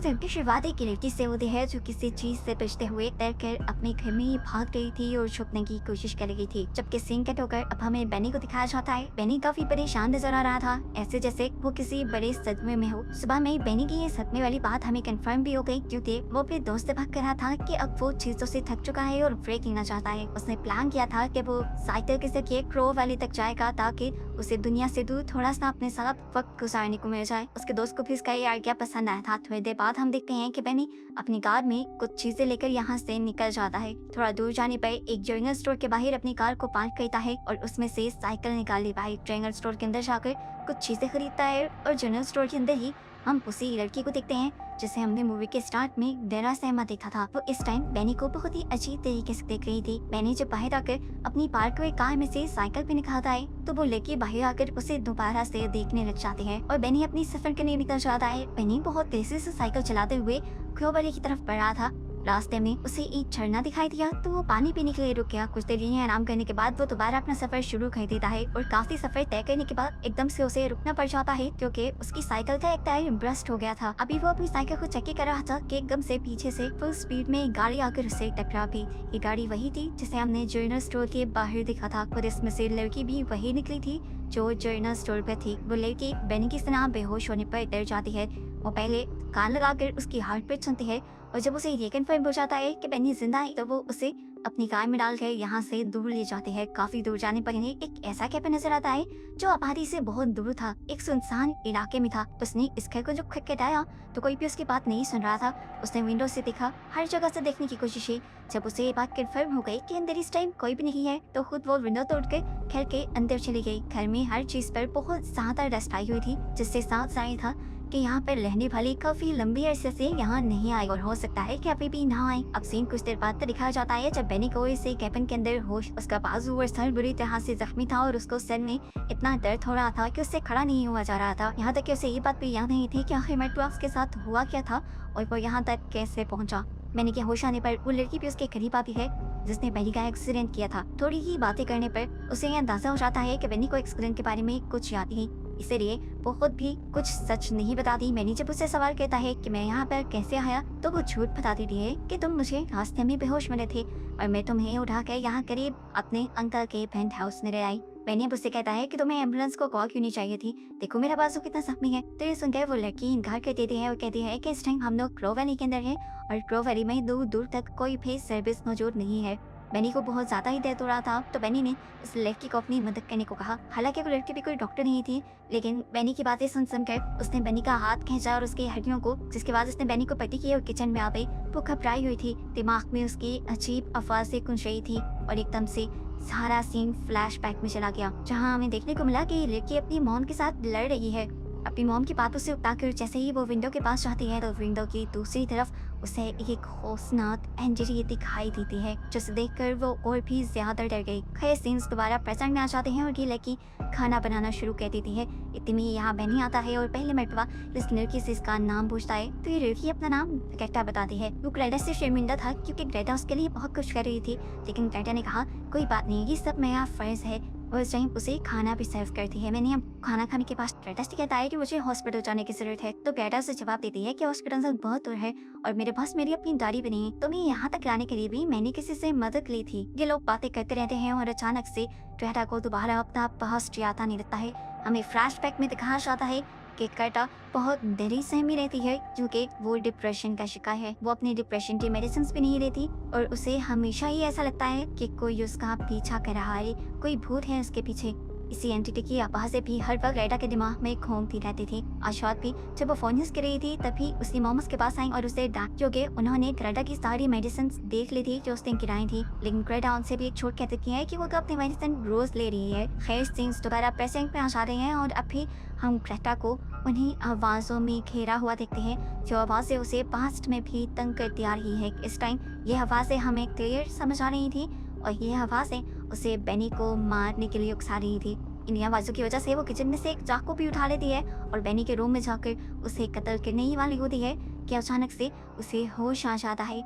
Film की शुरुआत एक लड़की से होती है जो किसी चीज से बचते हुए तैरकर अपने घर में भाग गई थी और छुपने की कोशिश कर रही थी। जबकि सीन कट होकर अब हमें बेनी को दिखाया जाता है। बेनी काफी परेशान नजर आ रहा था, ऐसे जैसे वो किसी बड़े सदमे में हो। सुबह में बेनी की ये सदमे वाली बात हमें कंफर्म भी हो गई, क्योंकि वो अपने दोस्त से भाग कर रहा था कि अब वो चीजों से थक चुका है और ब्रेक लेना चाहता है। उसने प्लान किया था कि वो साइकिल के जरिए क्रो वैली तक जाएगा ताकि उसे दुनिया से दूर थोड़ा सा अपने साथ वक्त गुजारने को मिल जाए। उसके दोस्त को भी इसका ये आइडिया पसंद आया था। थोड़ी देर बाद हम देखते हैं कि बेनी अपनी कार में कुछ चीजें लेकर यहाँ से निकल जाता है। थोड़ा दूर जाने पर एक जनरल स्टोर के बाहर अपनी कार को पार्क करता है और उसमें से साइकिल निकाल लेता है। जनरल स्टोर के अंदर जाकर कुछ चीजें खरीदता है और जनरल स्टोर के अंदर ही हम उसी लड़की को देखते हैं जिसे हमने मूवी के स्टार्ट में डेरा सहमा देखा था। वो इस टाइम बेनी को बहुत ही अजीब तरीके से देख रही थी। बेनी जब बाहर आकर अपनी पार्क हुई कार में से साइकिल पे निकालता है तो वो लड़की बाहर आकर उसे दोबारा से देखने लग जाती है और बेनी अपनी सफर करने निकल जाता है। बेनी बहुत तेजी से साइकिल चलाते हुए क्रो वैली की तरफ बढ़ रहा था। रास्ते में उसे एक झरना दिखाई दिया तो वो पानी पीने के लिए रुक गया। कुछ देर यहीं आराम करने के बाद वो दोबारा अपना सफर शुरू कर देता है और काफी सफर तय करने के बाद एकदम से उसे रुकना पड़ जाता है, क्योंकि उसकी साइकिल का एक टायर ब्रस्ट हो गया था। अभी वो अपनी साइकिल को चेक कर रहा था कि एकदम से पीछे से फुल स्पीड में एक गाड़ी आकर उससे टकरा गई। ये गाड़ी वही थी जिसे हमने जनरल स्टोर के बाहर देखा था और इसमें से लड़की भी वही निकली थी जो जनरल स्टोर पर थी। वो लड़की बेनी की तरह बेहोश होने पर डर जाती है। वो पहले कान लगाकर उसकी हार्ट बीट सुनती है और जब उसे ये कन्फर्म हो जाता है कि बेनी जिंदा है तो वो उसे अपनी कार में डालकर यहाँ से दूर ले जाते हैं। काफी दूर जाने पर इन्हें एक ऐसा कैफे नजर आता है जो आबादी से बहुत दूर था, एक सुनसान इलाके में था। उसने इस घर को जब खटखटाया तो कोई भी उसकी बात नहीं सुन रहा था। उसने विंडो से देखा, हर जगह से देखने की कोशिश की। जब उसे ये बात कन्फर्म हो गई कि अंदर इस टाइम कोई भी नहीं है तो खुद वो विंडो तोड़कर घर के अंदर चली गई। घर में हर चीज पर बहुत ज्यादा डस्ट आई हुई थी, जिससे साफ जाहिर था कि यहाँ पर रहने वाली काफी लंबी अरसे से यहाँ नहीं आई और हो सकता है कि अभी भी ना आए। अब सीन कुछ देर बाद दिखाया जाता है जब बेनी को इसे कैबिन के अंदर होश, उसका बाजू और सर बुरी तरह से जख्मी था और उसको सर में इतना दर्द हो रहा था कि उससे खड़ा नहीं हुआ जा रहा था। यहाँ तक कि उसे ये बात भी याद नहीं थी कि आखिर मेट्रोक्स के साथ हुआ क्या था और वो यहाँ तक कैसे पहुंचा। बेनी के होश आने पर वो लड़की भी उसके करीब आती है जिसने बेनी का एक्सीडेंट किया था। थोड़ी ही बातें करने पर उसे यह अंदाजा हो जाता है कि बेनी को एक्सीडेंट के बारे में कुछ याद नहीं, इसलिए वो खुद भी कुछ सच नहीं बताती। बेनी जब उससे सवाल करता है कि मैं यहाँ पर कैसे आया तो वो झूठ बता देती है कि तुम मुझे रास्ते में बेहोश मिले थे और मैं तुम्हें उठाकर यहाँ करीब अपने अंकल के पेंट हाउस में ले आई। बेनी अब उससे कहता है कि तुम्हें एम्बुलेंस को कॉल क्यों नहीं चाहिए थी, देखो मेरा बाजू कितना जख्मी है। तो ये सुनकर वो लड़की इनकार कर देती है और कहती है कि इस टाइम हम लोग क्रो वैली के अंदर हैं और क्रो वैली में दूर दूर तक कोई भी सर्विस मौजूद नहीं है। बेनी को बहुत ज्यादा ही दर्द हो रहा था तो बेनी ने उस लड़की को अपनी मदद करने को कहा। हालांकि वो लड़की भी कोई डॉक्टर नहीं थी, लेकिन बेनी की बातें सुन सुनकर उसने बेनी का हाथ खींचा और उसकी हड्डियों को, जिसके बाद उसने बेनी को पट्टी की और किचन में आ गई। वो घबराई हुई थी, दिमाग में उसकी अजीब आवाजें गूंज रही थी और एकदम से सारा सीन फ्लैशबैक में चला गया, जहाँ हमें देखने को मिला कि ये लड़की अपनी मॉम के साथ लड़ रही है। अपनी मॉम की बातों से उकताकर जैसे ही वो विंडो के पास जाती है तो विंडो की दूसरी तरफ उसे एक खौफनाक एंटिटी दिखाई देती है, जिसे देखकर वो और भी ज्यादा डर गई। खैर सीन्स दोबारा प्रेजेंट में आ जाते हैं और ये लड़की खाना बनाना शुरू कर देती है। इतनी में यहाँ बेनी आता है और पहले मरतबा इस लड़की से इसका नाम पूछता है तो ये लड़की अपना नाम ग्रेटा बताती है। वो ग्रेटा से शर्मिंदा था क्योंकि ग्रेटा उसके लिए बहुत कुछ कर रही थी, लेकिन ग्रेटा ने कहा कोई बात नहीं, ये सब मेरा फर्ज है और उस टाइम उसे खाना भी सर्व करती है। मैंने अब खाना खाने के बाद ग्रेटा से कहता है कि मुझे हॉस्पिटल जाने की जरूरत है तो ग्रेटा से जवाब देती है कि हॉस्पिटल से बहुत दूर है और मेरे पास मेरी अपनी गाड़ी बनी है, तो मैं यहाँ तक लाने के लिए भी मैंने किसी से मदद ली थी। ये लोग बातें करते रहते हैं और अचानक से ग्रेटा को दोबारा अपना पास्ट याद आने लगता है। हमें फ्लैशबैक में दिखाया जाता है कि ग्रेटा बहुत देरी सहमी रहती है क्योंकि वो डिप्रेशन का शिकार है। वो अपने डिप्रेशन की मेडिसिन भी नहीं लेती और उसे हमेशा ही ऐसा लगता है कि कोई उसका पीछा कर रहा है, कोई भूत है उसके पीछे। इसी एंटिटी की आवाज़ें भी हर वक्त ग्रेटा के दिमाग में घूमती रहती थी। आज रात भी जब वो फोन यूज कर रही थी तभी उसकी मोमस के पास आई और उसे डांट, क्योंकि उन्होंने ग्रेटा की सारी मेडिसिन देख ली थी जो उसने गिराई थी, लेकिन ग्रेटा उनसे भी एक छोट कहती है कि वो अपनी मेडिसिन रोज ले रही है। खैर सीन्स दोबारा प्रेजेंट में आ जा रहे हैं और अब भी हम ग्रेटा को उन्हीं आवाज़ों में घेरा हुआ देखते हैं जो आवाज़ें उसे पास्ट में भी तंग करती आ रही है। इस टाइम ये आवाज़ें हमें क्लियर समझ आ रही थी और ये आवाज़ें उसे बेनी को मारने के लिए उकसा रही थी। इन आवाज़ों की वजह से वो किचन में से एक चाकू भी उठा लेती है और बेनी के रूम में जाकर उसे कत्ल करने ही वाली होती है कि अचानक से उसे होश आ जाता है।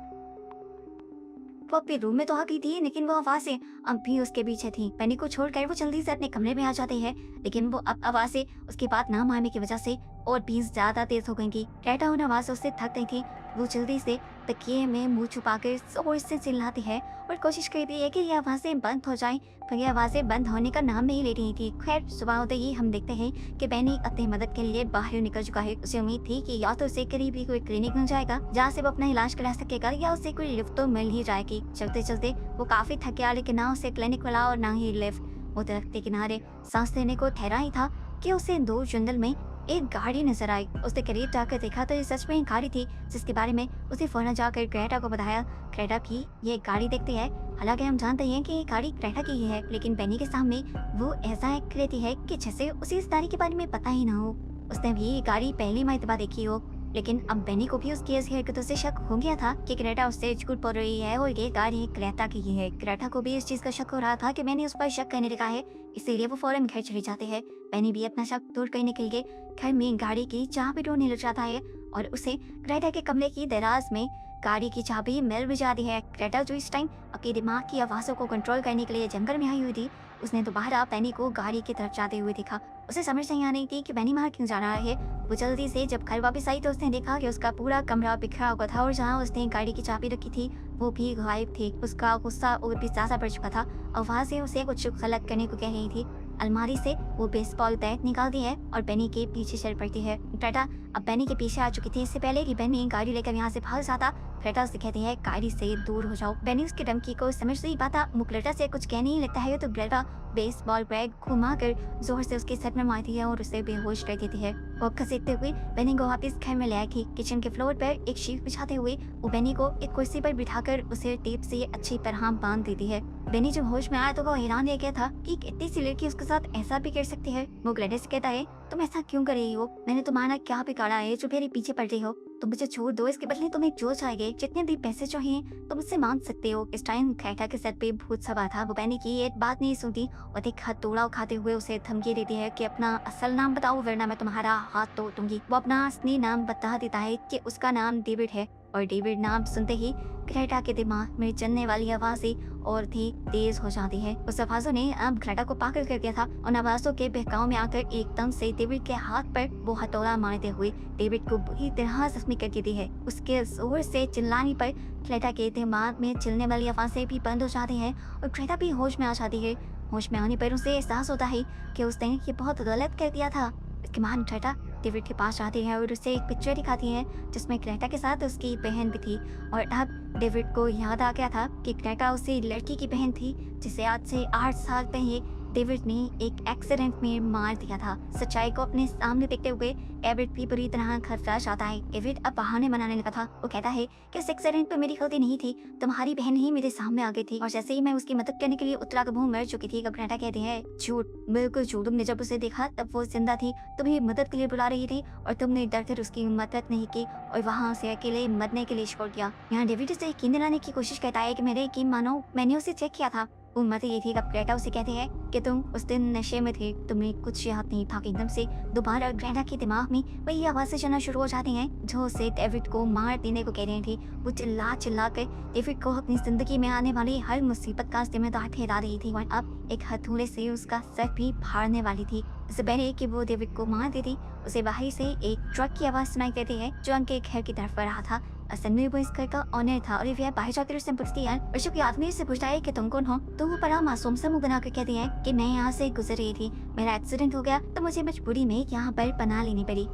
वो अपने रूम में तो आ गई थी, लेकिन वो आवाज़ें अब भी उसके पीछे थी। बेनी को छोड़कर वो जल्दी से अपने कमरे में आ जाती है, लेकिन वो अब आवाज़ें उसकी बात ना मानने की वजह से और भी ज्यादा तेज हो गई थी। ग्रेटा उन आवाजों से थक गई थी। वो जल्दी से तकिए में मुंह छुपाकर जोर से चिल्लाती है और कोशिश करती है कि ये आवाजें बंद हो जाएं, पर ये आवाजें बंद होने का नाम नहीं ले रही थी। खैर, सुबह होते ही हम देखते हैं कि बेनी अपनी मदद के लिए बाहर निकल चुका है। उसे उम्मीद थी कि या तो उसे करीब ही कोई क्लिनिक मिल जाएगा जहाँ से वो अपना इलाज करा सकेगा, या उसे कोई लिफ्ट तो मिल ही जाएगी। चलते चलते वो काफी थक गया, लेकिन ना उसे क्लिनिक मिला और ना ही लिफ्ट। वो दरख्त के किनारे सांस लेने को ठहरा ही था कि उसे दूर जंगल में एक गाड़ी नजर आई। उसने करीब जाकर देखा तो ये सच में एक गाड़ी थी, जिसके बारे में उसे फौरन जाकर ग्रेटा को बताया। ग्रेटा भी ये गाड़ी देखती है। हालांकि हम जानते हैं कि ये गाड़ी ग्रेटा की ही है, लेकिन बेनी के सामने वो ऐसा एक्ट लेती है कि जैसे उसे इस गाड़ी के बारे में पता ही ना हो। उसने भी ये गाड़ी पहली मर्तबा देखी हो, लेकिन अब बेनी को भी उसकी ऐसी हरकतों से शक हो गया था कि ग्रेटा उससे झूठ बोल रही है और ये गाड़ी ग्रेटा की ही है। ग्रेटा को भी इस चीज का शक हो रहा था कि मैंने उस पर शक करने लगा है, इसीलिए वो फौरन घर चले जाते हैं। बेनी भी अपना शक दूर करने के लिए घर में गाड़ी की चाबी ढूंढने लग जाता है और उसे ग्रेटा के कमरे की दराज में गाड़ी की चाबी मिल भी जाती है। ग्रेटा जो इस टाइम अपने दिमाग की आवाजों को कंट्रोल करने के लिए जंगल में आई हुई थी, उसने दोबारा बेनी को गाड़ी की तरफ जाते हुए देखा। उसे समझ नहीं आ रही थी कि बेनी वहाँ क्यों जा रहा है। वो जल्दी से जब घर वापस आई तो उसने देखा कि उसका पूरा कमरा बिखरा हुआ था और जहाँ उसने गाड़ी की चाबी रखी थी वो भी गायब थी। उसका गुस्सा और भी ज्यादा बढ़ चुका था और वहाँ से उसे कुछ गलत करने को कह रही थी। अलमारी से वो बेसबॉल बैट निकालती है और बेनी के पीछे चल पड़ती है। ग्रेटा अब बेनी के पीछे आ चुकी थी। इससे पहले कि बेनी गाड़ी लेकर यहाँ से भाग जाता, ग्रेटा उसे कहती है गाड़ी से दूर हो जाओ। बेनी उसकी धमकी को समझ नहीं पाता। वो ग्रेटा से कुछ कहने ही लगता है तो ग्रेटा बेसबॉल बैट घुमाकर जोर से उसके सर में मारती है और उसे बेहोश कर देती है। वो घसीटते हुए बेनी को वापस घर में ले आई थी। किचन के फ्लोर पर एक शीट बिछाते हुए वो बेनी को एक कुर्सी पर बिठाकर उसे टेप से अच्छी तरह बांध देती है। बेनी जब होश में आया तो वो हैरान रह गया था कि इतनी सी लड़की उसके साथ ऐसा भी कर सकती है। वो ग्रेटा से कहता है तुम ऐसा क्यों कर रही हो? मैंने तुम्हारा क्या बिगाड़ा है जो मेरे पीछे पड़ रही हो? तुम मुझे छोड़ दो, इसके बदले तुम्हें जो चाहिए, जितने भी पैसे चाहिए तुम मुझसे मांग सकते हो। इस टाइम ग्रेटा के सर पे भूत सवार था। वो बेनी की एक बात नहीं सुनती और एक हथौड़ा उठाते हुए उसे धमकी देती है कि अपना असल नाम बताओ वरना मैं तुम्हारा हाथ तोड़ दूंगी। वो अपना असली नाम बता देता है कि उसका नाम डेविड है और डेविड नाम सुनते ही ग्रेटा के दिमाग में चलने वाली आवाजें और भी तेज हो जाती है। उस आवाजों ने अब ग्रेटा को पागल कर दिया था। उन आवाजों के बहकाव में आकर एकदम से डेविड के हाथ पर वो हथौड़ा मारते हुए डेविड को बुरी तरह जख्मी कर देती है। उसके जोर से चिल्लाने पर ग्रेटा के दिमाग में चलने वाली आवाजें भी बंद हो जाती हैं और ग्रेटा भी होश में आ जाती है। होश में आने पर उसे एहसास होता है कि उसने ये बहुत गलत कर दिया था। इसके बाद ग्रेटा डेविड के पास जाती है और उसे एक पिक्चर दिखाती है जिसमें ग्रेटा के साथ उसकी बहन भी थी। और अब डेविड को याद आ गया था कि ग्रेटा उसी लड़की की बहन थी जिसे आज से 8 साल पहले डेविड ने एक एक्सीडेंट में मार दिया था। सच्चाई को अपने सामने देखते हुए डेविड भी बुरी तरह घबरा जाता है। डेविड अब बहाने बनाने लगा था। वो कहता है कि इस एक्सीडेंट पे मेरी गलती नहीं थी, तुम्हारी बहन ही मेरे सामने आ गई थी और जैसे ही मैं उसकी मदद करने के लिए उतरा तो वो मर चुकी थी। ग्रेटा कहती है झूठ, बिल्कुल झूठ। तुमने जब उसे देखा तब वो जिंदा थी, तुम्हें मदद के लिए बुला रही थी और तुमने डरकर उसकी मदद नहीं की और वहाँ से अकेले मरने के लिए छोड़ दिया। यहाँ डेविड उसे यकीन दिलाने की कोशिश करता है कि मेरे यकीन मानो, मैंने उसे चेक किया था। उम्मीद ये थी। अब ग्रेटा उसे कहते हैं कि तुम उस दिन नशे में थे, तुम्हें कुछ याद नहीं था। एकदम से दोबारा ग्रेटा के दिमाग में वही आवाजें चलना शुरू हो जाती हैं जो उसे डेविड को मार देने को कह रही थी। वो चिल्ला चिल्ला कर डेविड को अपनी जिंदगी में आने वाली हर मुसीबत का जिम्मेदार ठहरा रही थी और अब एक हथौड़े से उसका सर भी फाड़ने वाली थी। इससे पहले कि वो डेविड को मार देती, उसे बाहर से एक ट्रक की आवाज सुनाई देती है जो उनके घर की तरफ आ रहा था। असल में वो इस घर का ऑनर था और वह बाहर जाकर उससे पूछती है और जो आदमी से पूछता है कि तुम कौन हो, तो वो बड़ा मासूम सा मुंह बनाकर कहती है कि मैं यहाँ से गुजर रही थी, मेरा एक्सीडेंट हो गया तो मुझे मजबूरी में यहाँ पर पनाह लेनी पड़ी।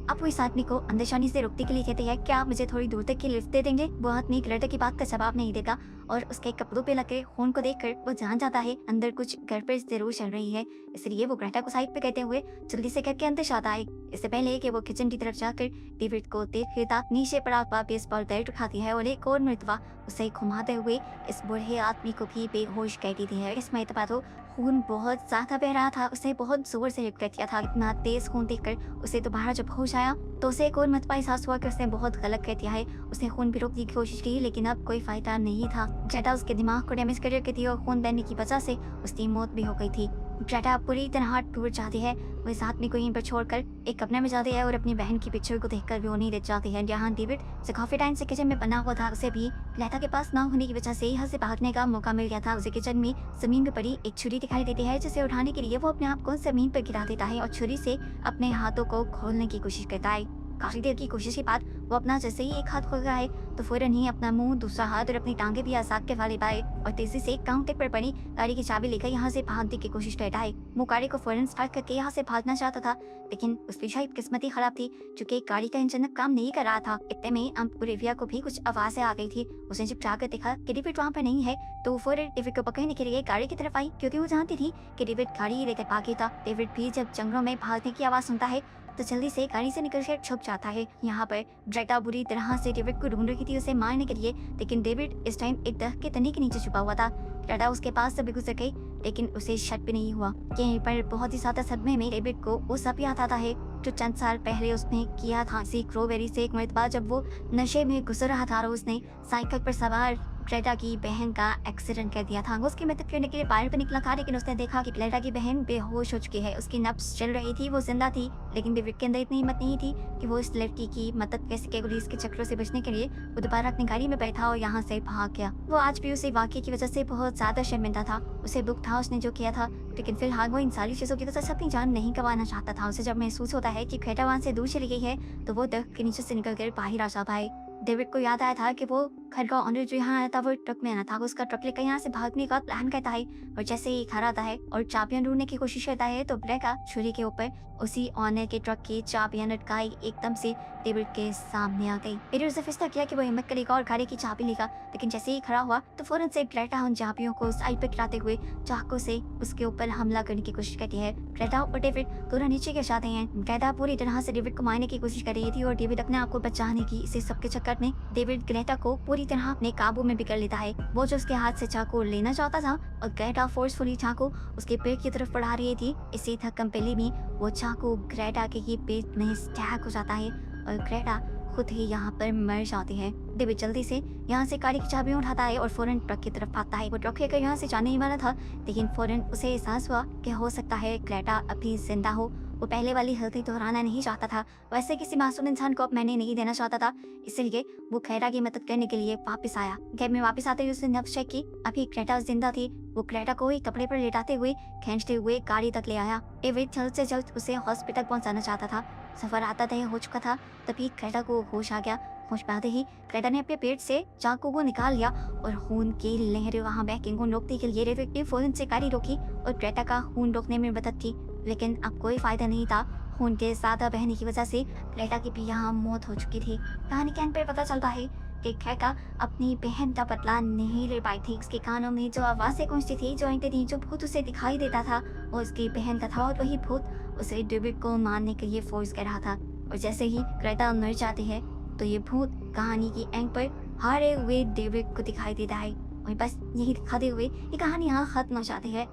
अब वो इस आदमी को अंदर जाने से रोकने के लिए कहते हैं क्या आप मुझे थोड़ी दूर तक की लिफ्ट दे देंगे। वो आदमी ग्रेटा की बात का जवाब नहीं देता और उसके कपड़ों पे लगे खून को देखकर वो जान जाता है अंदर कुछ गड़बड़ जरूर चल रही है। इसलिए वो ग्रेटा को साइड पे कहते हुए जल्दी से करके अंदर जाता है। इससे पहले कि वो किचन की तरफ जाकर डेविड को देखता नीचे पड़ा हुआ बेसबॉल बैट उठाती है और एक और मर्तबा उसे घुमाते हुए इस बूढ़े आदमी को भी बेहोश कर देती है। इस मर्तबा तो खून बहुत ज्यादा बह रहा था, उसे बहुत जोर से हिट कर दिया था। इतना तेज खून देखकर उसे दोबारा जब होश आया तो उसे एक और मर्तबा एहसास हुआ कि उसने बहुत गलत कर दिया है। उसने खून भी रोकने की कोशिश की लेकिन अब कोई फायदा नहीं था। ग्रेटा उसके दिमाग को डैमेज कर रखी थी और खून बहने की वजह से उसकी मौत भी हो गई थी। ग्रेटा पूरी तरह टूट जाती है। वो इस आदमी को यहीं पर छोड़कर एक कमरे में जाती है और अपनी बहन की पिक्चर को देखकर रोने लग जाती है। जहाँ डेविड से काफी टाइम से किचन में बना हुआ था, उसे भी ग्रेटा के पास ना होने की वजह से यहाँ से भागने का मौका मिल गया था। उसे किचन में जमीन पर पड़ी एक छुरी दिखाई देती है, जिसे उठाने के लिए वो अपने आप को जमीन पर गिरा देता है और छुरी से अपने हाथों को खोलने की कोशिश करता है। काफी देर की कोशिश के बाद वो अपना जैसे ही एक हाथ खोल रहा है तो फौरन ही अपना मुंह, दूसरा हाथ और अपनी टांगे भी आजाद के वाले पाए और तेजी से काउंटर पर पड़ी गाड़ी की चाबी लेकर यहाँ से भागने की कोशिश करता है। वो गाड़ी को फौरन स्टार्ट करके यहाँ से भागना चाहता था, लेकिन उसकी शायद किस्मत ही खराब थी, क्योंकि गाड़ी का इंजन अब काम नहीं कर रहा था। इतने में ओलिविया को भी कुछ आवाजें आ गई थी। उसने जब जाकर देखा कि डेविड वहाँ पर नहीं है तो वो फौरन डेविड को पकड़ने के लिए गाड़ी की तरफ आई, क्योंकि वो जानती थी कि डेविड गाड़ी लेकर भागी था। डेविड भी जब जंगलों में भागने की आवाज सुनता है तो जल्दी से गाड़ी से निकलकर छुप जाता है। यहाँ पर ग्रेटा बुरी तरह से डेविड को ढूंढ रही थी उसे मारने के लिए, लेकिन डेविड इस टाइम एक दरख्त के तने के नीचे छुपा हुआ था। ग्रेटा उसके पास से भी गुजर गई, लेकिन उसे शक भी नहीं हुआ। यहीं पर बहुत ही ज्यादा सदमे में डेविड को वो सब याद आता है जो चंद साल पहले उसने किया था। क्रोवेरी से एक मरतबा जब वो नशे में गुजर रहा था और उसने साइकिल पर सवार ग्रेटा की बहन का एक्सीडेंट कर दिया था। वो उसकी मदद करने के लिए बाहर पे निकला था, लेकिन उसने देखा कि ग्रेटा की बहन बेहोश हो चुकी है। उसकी नब्ज चल रही थी, वो जिंदा थी, लेकिन डेविड के अंदर इतनी हिम्मत नहीं थी कि वो इस लड़की की मदद कर सके। पुलिस के चक्रों से बचने के लिए वो दोबारा अपनी गाड़ी में बैठा और यहाँ से भाग गया। वो आज भी उसे वाकये की वजह से बहुत ज्यादा शर्मिंदा था। उसे दुख था उसने जो किया था, लेकिन फिलहाल वो इन सारी चीजों की वजह से अपनी जान नहीं गंवाना चाहता था। उसे जब महसूस होता है कि ग्रेटा वहाँ से दूर चली गई है तो वो दरख्त के नीचे से निकल कर बाहर आ जाता है। डेविड को याद आया था कि वो घर का ऑनर जो यहाँ आया था वो ट्रक में आना था। वो उसका ट्रक लेकर यहाँ से भागने का प्लान करता है और जैसे ही घर आता है और चाबियां ढूंढने की कोशिश करता है तो ब्रेका छुरी के ऊपर उसी ऑनर के ट्रक की चाबियां लटकाई एकदम से डेविड के सामने आ गई। डेविड उसे फैसला किया कि वो हिम्मत करेगा और गाड़ी की चाबी लेगा, लेकिन जैसे ही खड़ा हुआ तो फौरन से ग्रेटा उन चाबियों को साइड पर गिराते हुए चाकू से उसके ऊपर हमला करने की कोशिश करती है। ग्रेटा और डेविड दोनों नीचे गिर जाते हैं। ग्रेटा पूरी तरह से डेविड को मारने की कोशिश कर रही थी और डेविड अपने आप को बचाने की इसी सबके चक्कर में डेविड ग्रेटा को पूरी तरह अपने काबू में भी कर लेता है। वो जो उसके हाथ से चाकू लेना चाहता था और ग्रेटा फोर्सफुली चाकू उसके पेट की तरफ बढ़ा रही थी, इसी थकम पहले में वो चाकू ग्रेटा के ही पेट में स्टैक हो जाता है और ग्रेटा खुद ही यहाँ पर मर जाती है। डेविड जल्दी से यहाँ से गाड़ी की चाबियां उठाता है और फौरन ट्रक की तरफ भागता है। वो ट्रक लेकर यहाँ से जाने ही वाला था, लेकिन फौरन उसे एहसास हुआ कि हो सकता है ग्रेटा अभी जिंदा हो। वो पहले वाली गलती दोहराना नहीं चाहता था। वैसे किसी मासूम इंसान को अब मैंने नहीं देना चाहता था, इसलिए वो ग्रेटा की मदद करने के लिए वापस आया। घर में वापस आते हुए उसने नब्ज चेक की, अभी ग्रेटा जिंदा थी। वो ग्रेटा को ही कपड़े पर लेटाते हुए खींचते हुए गाड़ी तक ले आया। डेविड जल्द से जल्द उसे हॉस्पिटल पहुंचाना चाहता था। सफर आता तय हो चुका था, तभी ग्रेटा को होश आ गया। होश पाते ही ग्रेटा ने अपने पेट से चाकू को निकाल लिया और खून की लहरें वहां बहकिंग को रोकने के लिए डेविड ने फौरन से गाड़ी रोकी और ग्रेटा का खून रोकने में मदद की, लेकिन अब कोई फायदा नहीं था। खून के ज्यादा बहने की वजह से ग्रेटा की भी यहाँ मौत हो चुकी थी। कहानी के अंत पर पता चलता है कि ग्रेटा अपनी बहन का बदला नहीं ले पाई थी। उसके कानों में जो आवाजें गूंजती थी, जो आते थी, जो भूत उसे दिखाई देता था, वो उसकी बहन का था और वही भूत उसे डेविड को मारने के लिए फोर्स कर रहा था। और जैसे ही ग्रेटा मर जाती है तो ये भूत कहानी की एंड पर हारे हुए डेविड को दिखाई देता है और बस यही दिखाते हुए ये कहानी यहाँ खत्म हो जाती है।